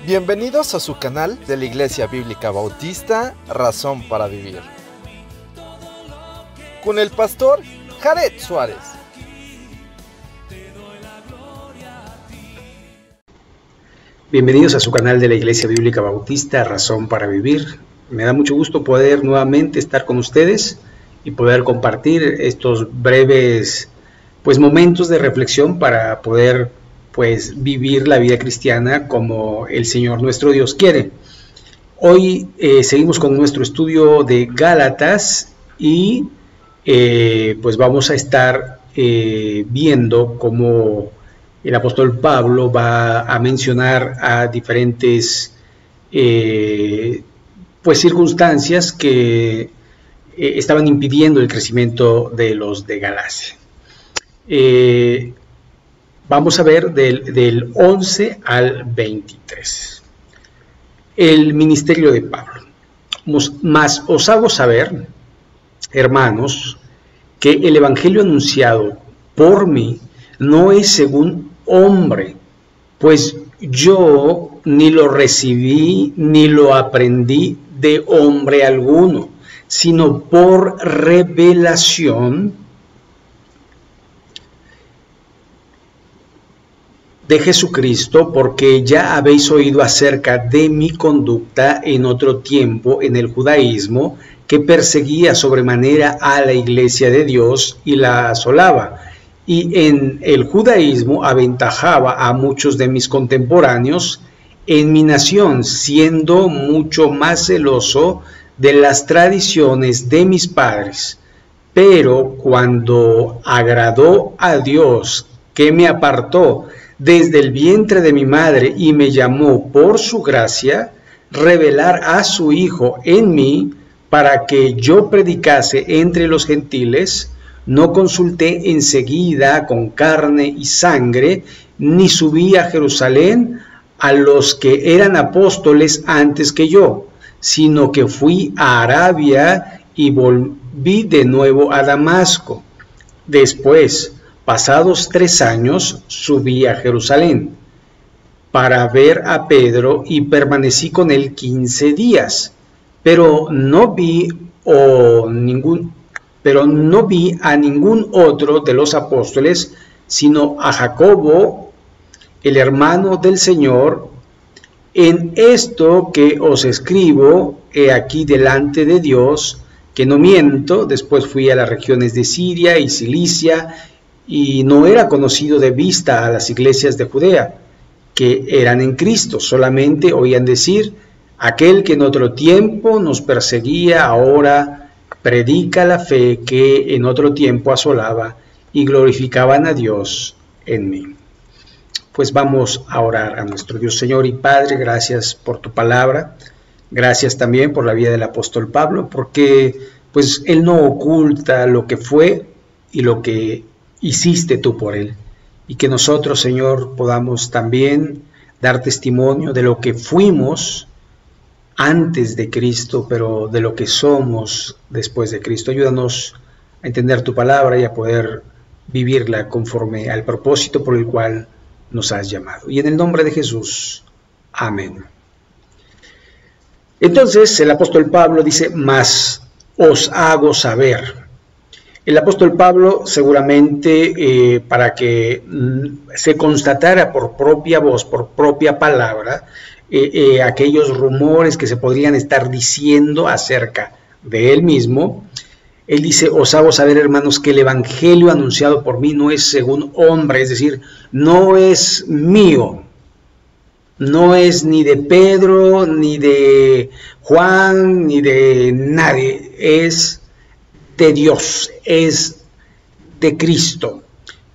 Bienvenidos a su canal de la Iglesia Bíblica Bautista, Razón para Vivir, con el pastor Jared Suárez. Bienvenidos a su canal de la Iglesia Bíblica Bautista, Razón para Vivir. Me da mucho gusto poder nuevamente estar con ustedes y poder compartir estos breves momentos de reflexión para poder vivir la vida cristiana como el Señor nuestro Dios quiere. Hoy seguimos con nuestro estudio de Gálatas y vamos a estar viendo cómo el apóstol Pablo va a mencionar a diferentes circunstancias que estaban impidiendo el crecimiento de los de Galacia. Vamos a ver del 11 al 23. El ministerio de Pablo. Mas os hago saber, hermanos, que el evangelio anunciado por mí no es según hombre, pues yo ni lo recibí ni lo aprendí de hombre alguno, sino por revelación de Jesucristo, porque ya habéis oído acerca de mi conducta en otro tiempo en el judaísmo, que perseguía sobremanera a la iglesia de Dios y la asolaba, y en el judaísmo aventajaba a muchos de mis contemporáneos en mi nación, siendo mucho más celoso de las tradiciones de mis padres. Pero cuando agradó a Dios, que me apartó desde el vientre de mi madre y me llamó por su gracia, revelar a su Hijo en mí para que yo predicase entre los gentiles, no consulté enseguida con carne y sangre, ni subí a Jerusalén a los que eran apóstoles antes que yo, sino que fui a Arabia y volví de nuevo a Damasco. Después, pasados 3 años, subí a Jerusalén para ver a Pedro y permanecí con él 15 días, pero no vi a ningún otro de los apóstoles, sino a Jacobo, el hermano del Señor. En esto que os escribo, he aquí delante de Dios, que no miento. Después fui a las regiones de Siria y Cilicia, y no era conocido de vista a las iglesias de Judea, que eran en Cristo, solamente oían decir: aquel que en otro tiempo nos perseguía, ahora predica la fe que en otro tiempo asolaba, y glorificaban a Dios en mí. Pues vamos a orar a nuestro Dios. Señor y Padre, gracias por tu palabra, gracias también por la vida del apóstol Pablo, porque él no oculta lo que fue y lo que hiciste tú por él, y que nosotros, Señor, podamos también dar testimonio de lo que fuimos antes de Cristo, pero de lo que somos después de Cristo. Ayúdanos a entender tu palabra y a poder vivirla conforme al propósito por el cual nos has llamado. Y en el nombre de Jesús, amén. Entonces el apóstol Pablo dice: mas os hago saber. El apóstol Pablo seguramente para que se constatara por propia voz, por propia palabra, aquellos rumores que se podrían estar diciendo acerca de él mismo, él dice: os hago saber, hermanos, que el evangelio anunciado por mí no es según hombre, es decir, no es mío, no es ni de Pedro, ni de Juan, ni de nadie, es de Dios, es de Cristo.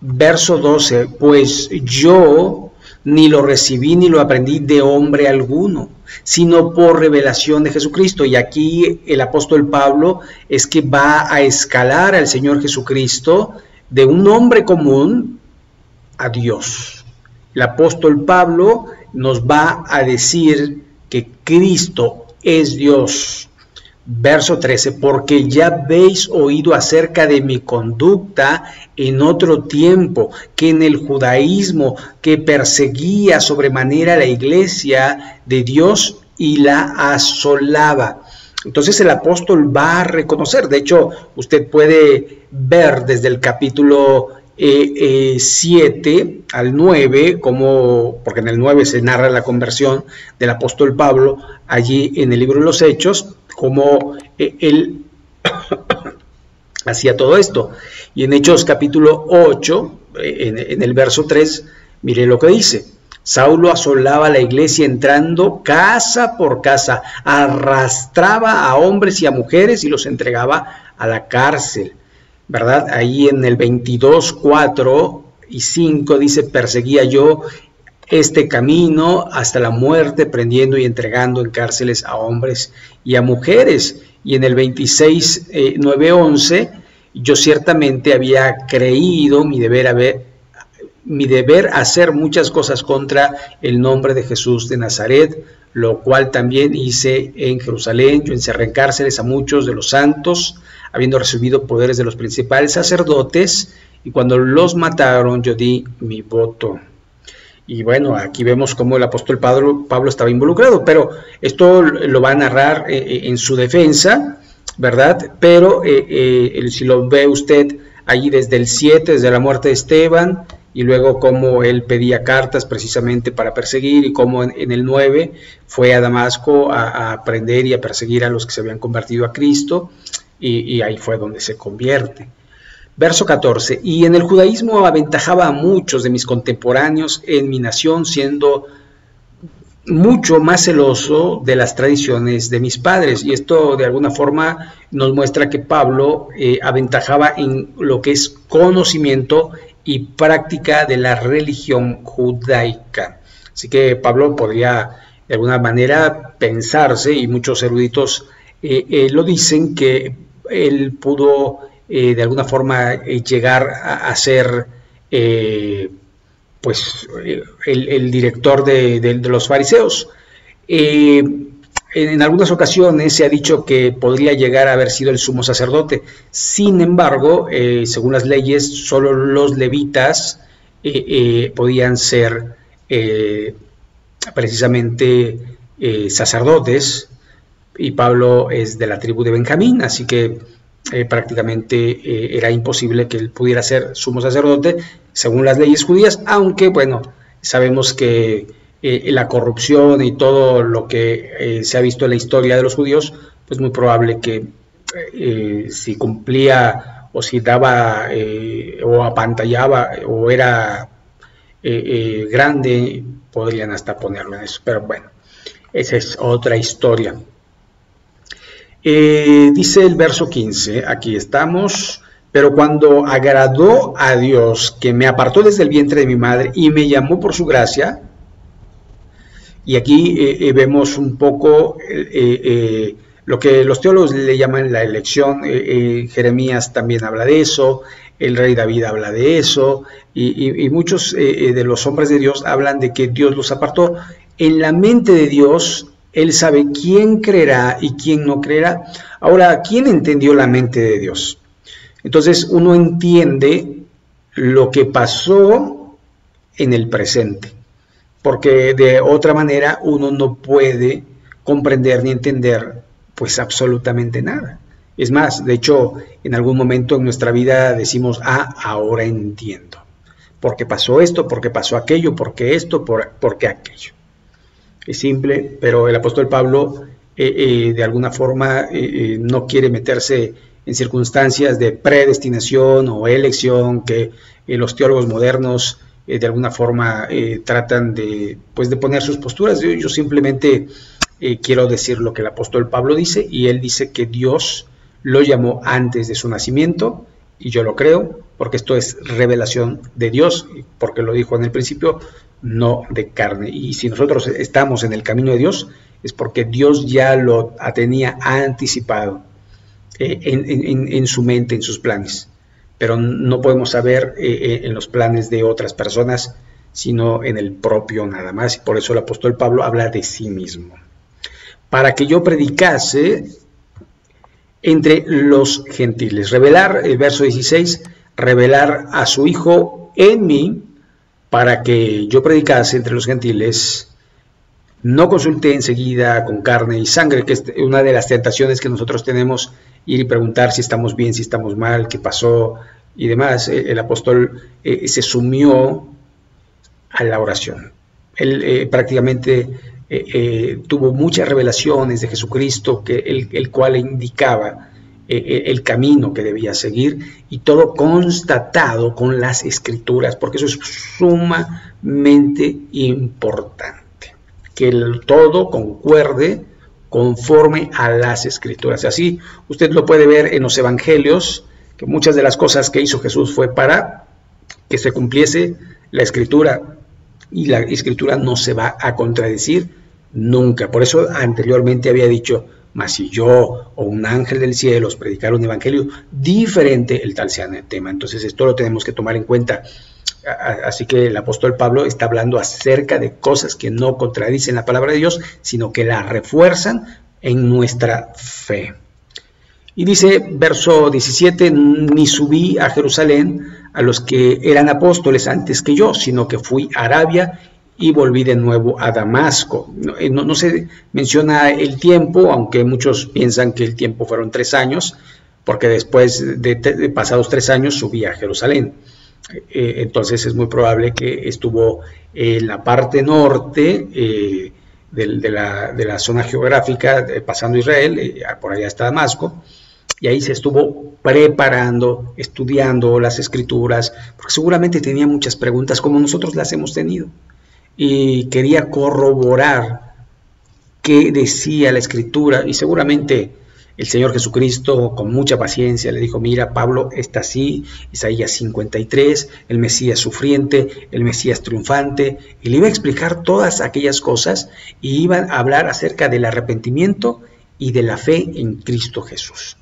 Verso 12, pues yo ni lo recibí ni lo aprendí de hombre alguno, sino por revelación de Jesucristo. Y aquí el apóstol Pablo es que va a escalar al Señor Jesucristo de un hombre común a Dios. El apóstol Pablo nos va a decir que Cristo es Dios. Verso 13, porque ya habéis oído acerca de mi conducta en otro tiempo, que en el judaísmo, que perseguía sobremanera la iglesia de Dios y la asolaba. Entonces el apóstol va a reconocer, de hecho usted puede ver desde el capítulo 7 al 9, porque en el 9 se narra la conversión del apóstol Pablo, allí en el libro de los Hechos, cómo él hacía todo esto. Y en Hechos capítulo 8, en el verso 3, mire lo que dice: Saulo asolaba la iglesia entrando casa por casa, arrastraba a hombres y a mujeres y los entregaba a la cárcel, ¿verdad? Ahí en el 22, 4 y 5 dice: perseguía yo este camino hasta la muerte, prendiendo y entregando en cárceles a hombres y a mujeres. Y en el 26, 9, 11, yo ciertamente había creído mi deber hacer muchas cosas contra el nombre de Jesús de Nazaret, lo cual también hice en Jerusalén. Yo encerré en cárceles a muchos de los santos, habiendo recibido poderes de los principales sacerdotes, y cuando los mataron yo di mi voto. Y bueno, aquí vemos cómo el apóstol Pablo estaba involucrado, pero esto lo va a narrar en su defensa, ¿verdad? Pero si lo ve usted allí desde el 7, desde la muerte de Esteban, y luego cómo él pedía cartas precisamente para perseguir, y cómo en el 9 fue a Damasco a aprender y a perseguir a los que se habían convertido a Cristo, y ahí fue donde se convierte. Verso 14, y en el judaísmo aventajaba a muchos de mis contemporáneos en mi nación, siendo mucho más celoso de las tradiciones de mis padres. Y esto de alguna forma nos muestra que Pablo aventajaba en lo que es conocimiento y práctica de la religión judaica. Así que Pablo podría de alguna manera pensarse, y muchos eruditos lo dicen, que él pudo de alguna forma llegar a ser pues el director de los fariseos. En algunas ocasiones se ha dicho que podría llegar a haber sido el sumo sacerdote. Sin embargo, según las leyes, solo los levitas podían ser precisamente sacerdotes, y Pablo es de la tribu de Benjamín, así que prácticamente era imposible que él pudiera ser sumo sacerdote según las leyes judías, aunque bueno, sabemos que la corrupción y todo lo que se ha visto en la historia de los judíos, pues muy probable que si cumplía o si daba o apantallaba o era grande, podrían hasta ponerlo en eso, pero bueno, esa es otra historia. Dice el verso 15, aquí estamos: pero cuando agradó a Dios, que me apartó desde el vientre de mi madre y me llamó por su gracia. Y aquí vemos un poco lo que los teólogos le llaman la elección. Jeremías también habla de eso, el rey David habla de eso, y muchos de los hombres de Dios hablan de que Dios los apartó. En la mente de Dios, Él sabe quién creerá y quién no creerá. Ahora, ¿quién entendió la mente de Dios? Entonces uno entiende lo que pasó en el presente, porque de otra manera uno no puede comprender ni entender pues absolutamente nada. Es más, de hecho, en algún momento en nuestra vida decimos: ah, ahora entiendo, porque pasó esto, porque pasó aquello, porque esto, porque aquello. Es simple, pero el apóstol Pablo de alguna forma no quiere meterse en circunstancias de predestinación o elección que los teólogos modernos de alguna forma tratan de poner sus posturas. Yo simplemente quiero decir lo que el apóstol Pablo dice, y él dice que Dios lo llamó antes de su nacimiento, y yo lo creo, porque esto es revelación de Dios, porque lo dijo en el principio, no de carne. Y si nosotros estamos en el camino de Dios, es porque Dios ya lo tenía anticipado en su mente, en sus planes. Pero no podemos saber en los planes de otras personas, sino en el propio nada más. Y por eso el apóstol Pablo habla de sí mismo. Para que yo predicase entre los gentiles. Revelar, el verso 16, revelar a su Hijo en mí para que yo predicase entre los gentiles. No consulté enseguida con carne y sangre, que es una de las tentaciones que nosotros tenemos, ir y preguntar si estamos bien, si estamos mal, qué pasó y demás. El apóstol se sumió a la oración. Él prácticamente tuvo muchas revelaciones de Jesucristo, el cual indicaba el camino que debía seguir, y todo constatado con las Escrituras, porque eso es sumamente importante, que todo concuerde conforme a las Escrituras. Así usted lo puede ver en los Evangelios, que muchas de las cosas que hizo Jesús fue para que se cumpliese la Escritura, y la Escritura no se va a contradecir nunca. Por eso anteriormente había dicho: mas si yo o un ángel del cielo os predicara un evangelio diferente, el tal sea anatema. Entonces esto lo tenemos que tomar en cuenta. Así que el apóstol Pablo está hablando acerca de cosas que no contradicen la palabra de Dios, sino que la refuerzan en nuestra fe. Y dice, verso 17, ni subí a Jerusalén a los que eran apóstoles antes que yo, sino que fui a Arabia y volví de nuevo a Damasco. No se menciona el tiempo, aunque muchos piensan que el tiempo fueron 3 años, porque después de pasados 3 años subí a Jerusalén. Entonces es muy probable que estuvo en la parte norte de la zona geográfica, pasando Israel, por allá hasta Damasco, y ahí se estuvo preparando, estudiando las Escrituras, porque seguramente tenía muchas preguntas como nosotros las hemos tenido, y quería corroborar qué decía la Escritura, y seguramente el Señor Jesucristo con mucha paciencia le dijo: mira, Pablo, está así, Isaías 53, el Mesías sufriente, el Mesías triunfante, y le iba a explicar todas aquellas cosas, y iban a hablar acerca del arrepentimiento y de la fe en Cristo Jesús.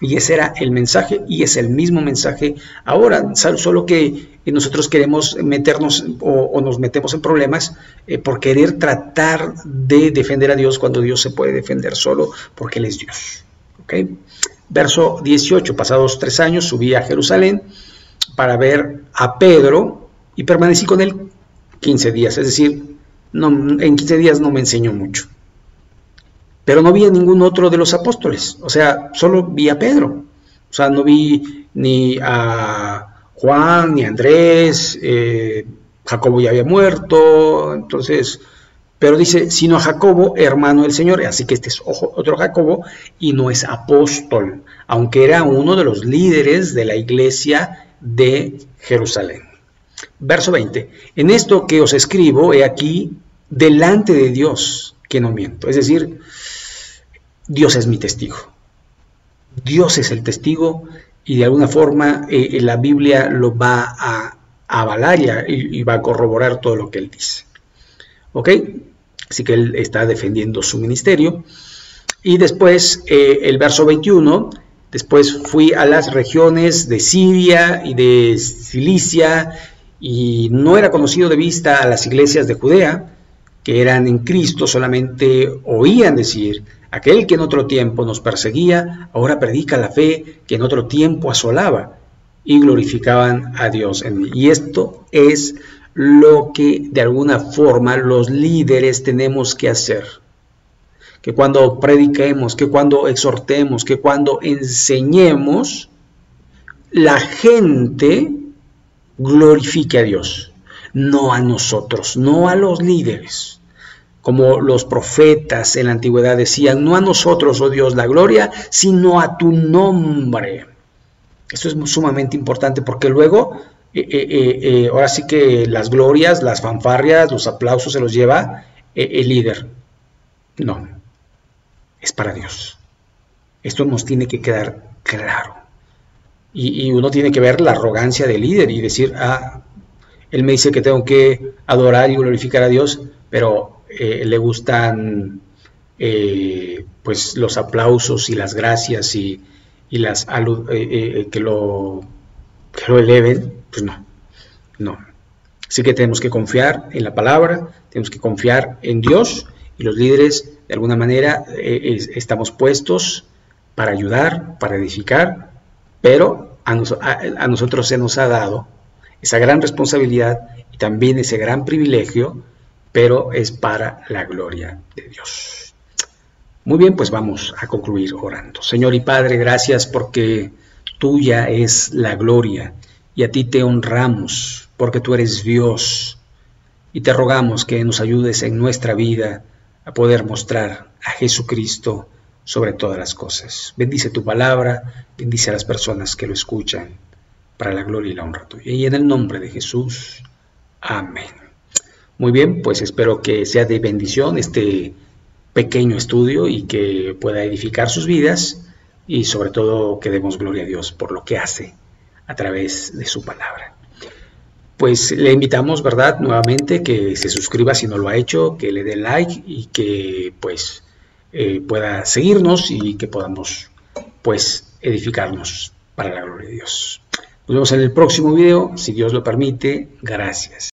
Y ese era el mensaje, y es el mismo mensaje ahora, solo que nosotros queremos meternos o nos metemos en problemas por querer tratar de defender a Dios cuando Dios se puede defender solo, porque Él es Dios. ¿Okay? Verso 18, pasados 3 años subí a Jerusalén para ver a Pedro y permanecí con él 15 días, es decir, en 15 días no me enseñó mucho. Pero no vi a ningún otro de los apóstoles, o sea, solo vi a Pedro. O sea, no vi ni a Juan, ni a Andrés, Jacobo ya había muerto, entonces, pero dice, sino a Jacobo, hermano del Señor, así que este es otro Jacobo, y no es apóstol, aunque era uno de los líderes de la iglesia de Jerusalén. Verso 20, en esto que os escribo, he aquí, delante de Dios, que no miento, es decir, Dios es mi testigo. Dios es el testigo, y de alguna forma la Biblia lo va a avalar y va a corroborar todo lo que él dice. ¿Ok? Así que él está defendiendo su ministerio. Y después, el verso 21, después fui a las regiones de Siria y de Cilicia, y no era conocido de vista a las iglesias de Judea, que eran en Cristo, solamente oían decir: aquel que en otro tiempo nos perseguía, ahora predica la fe que en otro tiempo asolaba, y glorificaban a Dios en mí. Y esto es lo que de alguna forma los líderes tenemos que hacer. Que cuando prediquemos, que cuando exhortemos, que cuando enseñemos, la gente glorifique a Dios, no a nosotros, no a los líderes. Como los profetas en la antigüedad decían: no a nosotros, oh Dios, la gloria, sino a tu nombre. Esto es sumamente importante, porque luego, ahora sí que las glorias, las fanfarrias, los aplausos se los lleva el líder. No, es para Dios. Esto nos tiene que quedar claro. Y uno tiene que ver la arrogancia del líder y decir: él me dice que tengo que adorar y glorificar a Dios, pero le gustan pues los aplausos y las gracias y las que lo eleven. Pues no. Así que tenemos que confiar en la palabra, tenemos que confiar en Dios, y los líderes de alguna manera estamos puestos para ayudar, para edificar, pero a nosotros se nos ha dado esa gran responsabilidad y también ese gran privilegio, pero es para la gloria de Dios. Muy bien, pues vamos a concluir orando. Señor y Padre, gracias porque tuya es la gloria y a ti te honramos porque tú eres Dios y te rogamos que nos ayudes en nuestra vida a poder mostrar a Jesucristo sobre todas las cosas. Bendice tu palabra, bendice a las personas que lo escuchan para la gloria y la honra tuya. Y en el nombre de Jesús, amén. Muy bien, pues espero que sea de bendición este pequeño estudio y que pueda edificar sus vidas y sobre todo que demos gloria a Dios por lo que hace a través de su palabra. Pues le invitamos, ¿verdad?, nuevamente que se suscriba si no lo ha hecho, que le dé like y que pues pueda seguirnos y que podamos pues edificarnos para la gloria de Dios. Nos vemos en el próximo video, si Dios lo permite. Gracias.